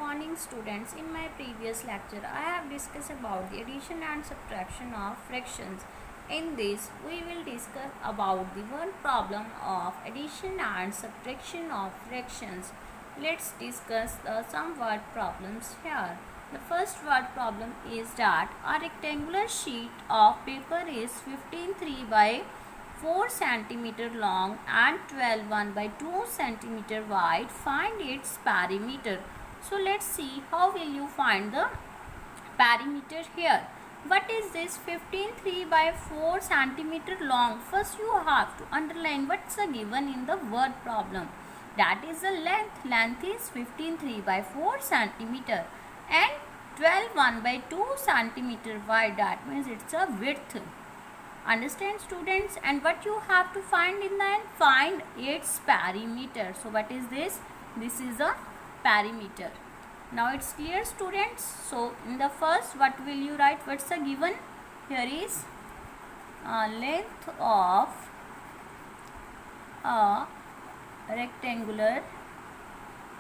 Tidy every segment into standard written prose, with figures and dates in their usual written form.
morning students. In my previous lecture I have discussed about the addition and subtraction of fractions. In this we will discuss about the one problem of addition and subtraction of fractions. Let's discuss some word problems here. The first word problem is that a rectangular sheet of paper is 15 by 4 centimeter long and 12 1 by 2 centimeter wide. Find its perimeter. So let's see how will you find the perimeter here. What is this 15 by 4 centimeter long? First you have to underline what's given in the word problem. That is the length. Length is 15 by 4 centimeter and 12 1 by 2 centimeter wide. That means it's a width. Understand students? And what you have to find in the end? Find its perimeter. So what is this? This is a perimeter. Now it's clear students. So in the first what will you write? What's the given? Here is length of a rectangular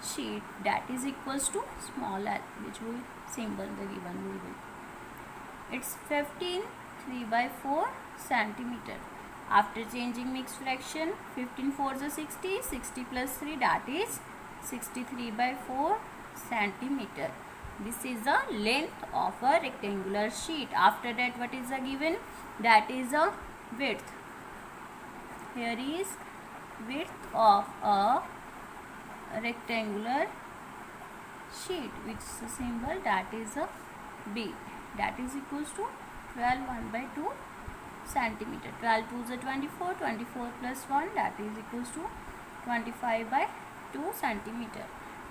sheet, that is equals to small l, which will symbol the given will be. It's 3 by 4 centimeter. After changing mixed fraction, 15 4s are 60, 60 plus 3, that is 63 by 4 centimeter. This is the length of a rectangular sheet. After that what is the given? That is a width. Here is width of a rectangular sheet, which is a symbol, that is a B, that is equals to 12 1 by 2 centimeter. 12 2s are 24, 24 plus 1, that is equals to 25 by 2 centimeter.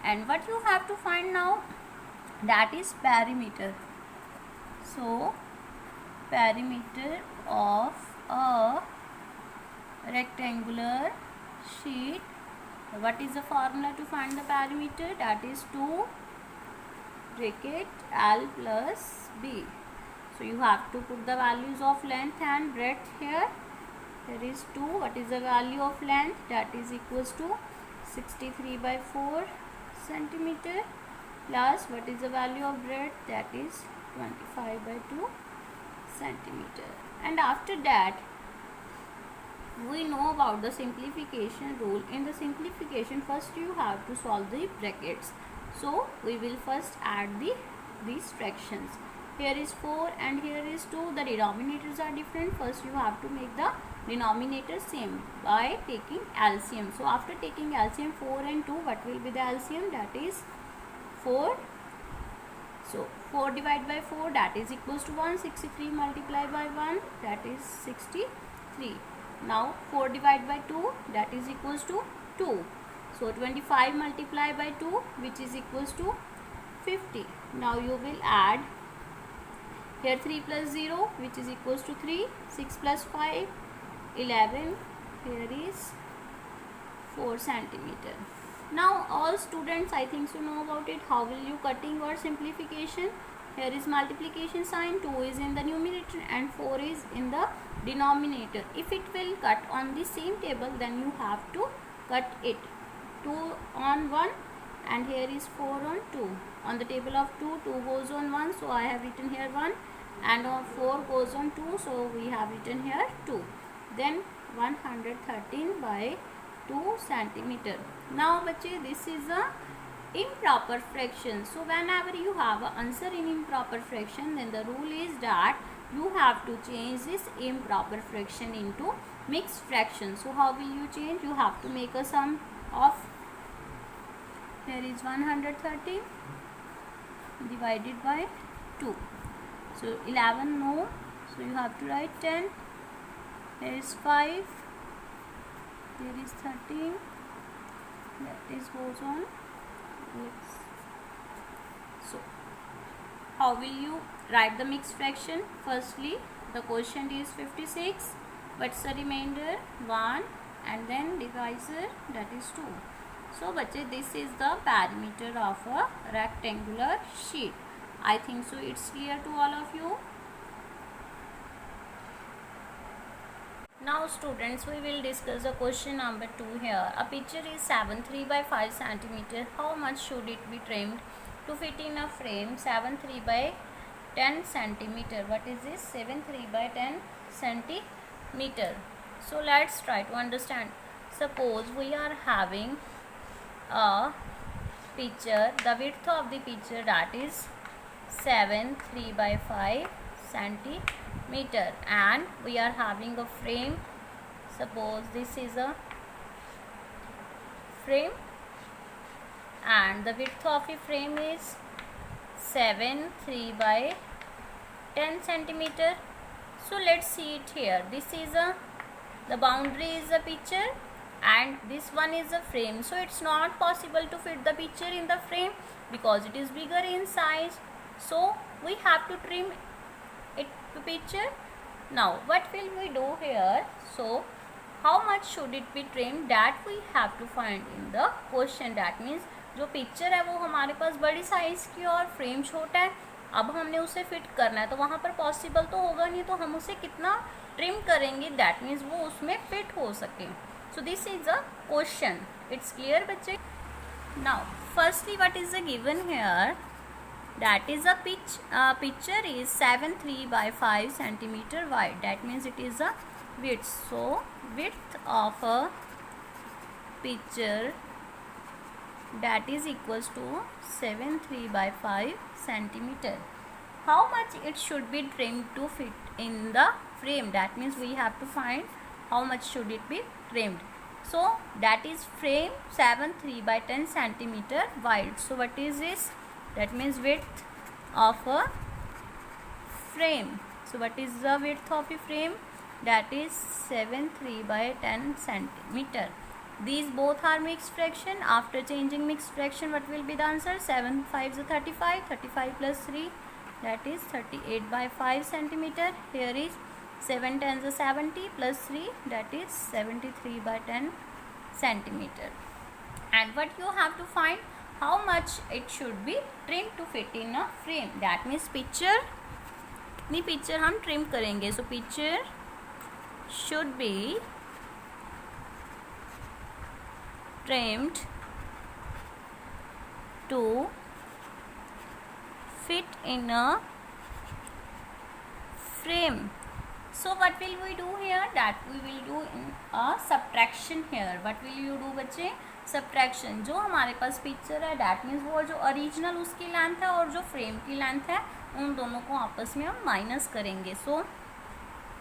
And what you have to find now? That is perimeter. So perimeter of a rectangular sheet. What is the formula to find the perimeter? That is 2 bracket L plus B. So you have to put the values of length and breadth here. There is 2. What is the value of length? That is equals to 63 by 4 centimeter plus what is the value of breadth? That is 25 by 2 centimeter. And after that we know about the simplification rule. In the simplification, first you have to solve the brackets. So we will first add these fractions. Here is 4 and here is 2. The denominators are different. First you have to make the denominator same by taking LCM. So after taking LCM, 4 and 2, what will be the LCM? That is 4. So 4 divided by 4, that is equals to 1. 63 multiplied by 1, that is 63. Now 4 divided by 2, that is equals to 2. So 25 multiplied by 2, which is equals to 50. Now you will add here 3 plus 0, which is equals to 3. 6 plus 5, 11. Here is 4 centimeter. Now all students, I think so, know about it. How will you cutting or simplification? Here is multiplication sign. 2 is in the numerator and 4 is in the denominator. If it will cut on the same table, then you have to cut it. 2 on 1 and here is 4 on 2. On the table of 2, 2 goes on 1, so I have written here 1, and on 4 goes on 2, so we have written here 2. Then 113 by 2 centimeter. Now bache, this is a improper fraction. So whenever you have an answer in improper fraction, then the rule is that you have to change this improper fraction into mixed fraction. So how will you change? You have to make a sum of, here is 113 divided by 2. So 11 no, so you have to write 10. Here is 5, here is 13, that is goes on. Yes. So how will you write the mixed fraction? Firstly, the quotient is 56. What's the remainder? 1, and then divisor, that is 2. So bache, this is the perimeter of a rectangular sheet. I think so it's clear to all of you. Now students, we will discuss the question number 2 here. A picture is 3 by 5 centimeter. How much should it be trimmed? to fit in a frame 7 3 by 10 centimeter. What is this? 7 3 by 10 centimeter. So let's try to understand. Suppose we are having a picture, the width of the picture that is 7 3 by 5 centimeter, and we are having a frame. Suppose this is a frame and the width of the frame is 7 3 by 10 centimeter. So let's see it here. This is the boundary is a picture and this one is a frame. So it's not possible to fit the picture in the frame because it is bigger in size. So we have to trim it to picture. Now what will we do here? So how much should it be trimmed, that we have to find in the question. That means जो picture है वो हमारे पास बड़ी size की और frame छोटा है, अब हमने उसे फिट करना है तो वहाँ पर पॉसिबल तो होगा नहीं, तो हम उसे कितना ट्रिम करेंगे, दैट मीन्स वो उसमें फिट हो सके. So this is a question. It's clear बच्चे. Now firstly what is the given here, that is a picture is 7 3 by 5 centimeter wide. That means it is a width. So width of a picture that is equals to 7 3 by 5 centimeter. How much it should be trimmed to fit in the frame? That means we have to find how much should it be trimmed. So that is frame 7 3 by 10 centimeter wide. So what is this? That means width of a frame. So what is the width of a frame? That is 7 3 by 10 centimeter. These both are mixed fraction. After changing mixed fraction, what will be the answer? 7 5 is 35. 35 plus 3, that is 38 by 5 centimeter. Here is 7 10 is 70 plus 3, that is 73 by 10 centimeter. And what you have to find, how much it should be trimmed to fit in a frame. That means picture, कितनी picture हम trim करेंगे. So picture should be trimmed to fit in a frame. So what will we do here? That we will do in a subtraction here. What will you do बच्चे? Subtraction. जो हमारे पास picture है that means वो जो original उसकी length है और जो फ्रेम की लेंथ है उन दोनों को आपस में हम माइनस करेंगे. So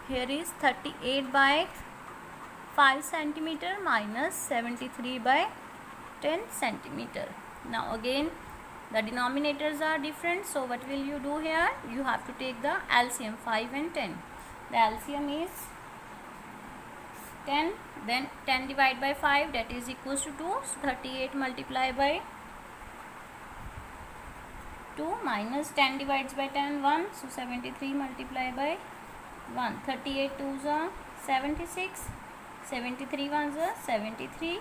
here is 38 by 5 centimeter minus 73 by 10 centimeter. Now again the denominators are different, so what will you do here? You have to take the LCM 5 and 10. The LCM is 10, then 10 divided by 5, that is equals to 2. So 38 multiplied by 2 minus 10 divides by 10 1, so 73 multiplied by 1. 38 2s are 76, 73 1s are 73,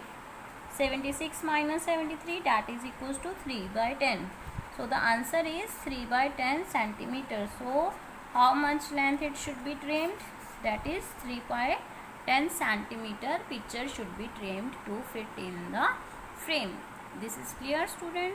76 minus 73, that is equals to 3 by 10. So the answer is 3 by 10 centimeters. So how much length it should be trimmed? That is 3 by 10 centimeter picture should be trimmed to fit in the frame. This is clear, students?